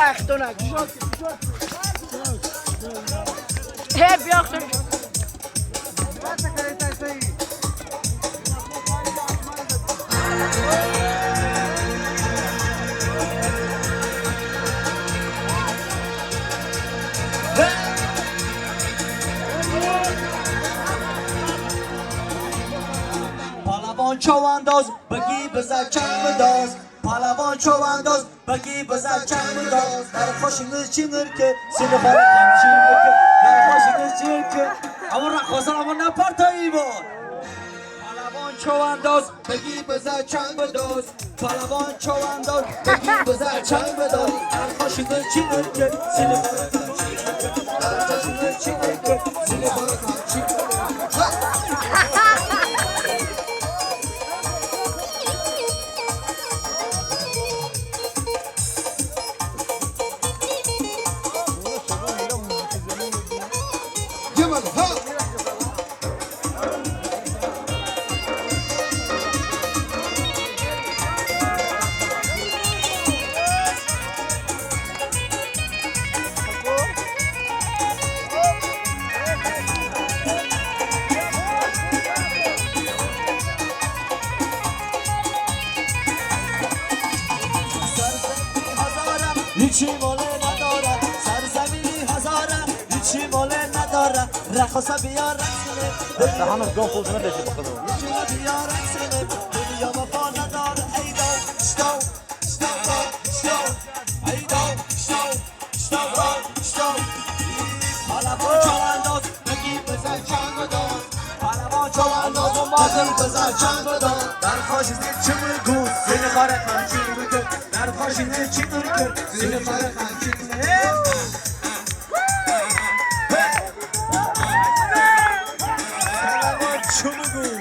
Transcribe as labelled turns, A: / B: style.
A: اختونک هی بیاختون
B: پالوان چوانداز بگی بزر چنگ بداز پالوان چوانداز بگی بزر چنگ بداز در خوشینگز چینگر که سینه باره کمچین بکر در خوشینگز چینگر که اما رخوازان اما نپرتایی بود پالوان چوانداز بگی بزر چنگ بداز پالوان چوانداز بگی بزر چنگ بداز در خوشینگز چینگر که سینه باره کمچین بکر در خوشینگز چینگر که سینه باره کمچین بکر هیچی ماله نداره سرزمینی هزاره هیچی ماله نداره رخصه بیا رقصنه
C: همه گم خودونه بشه بخدا
B: هیچی بیا رقصنه دنیا وفا نداره ای دو شتو شتو شتو ای دو شتو شتو شتو پالوان چوانداز بگی بزر چنگ بداز پالوان چوانداز بگی بزر چنگ بداز در خاشیزی چی میگو زیر خاره خمچین بکن در خاشیزی چی میگو زیر خاره خمچین پالوان چی میگو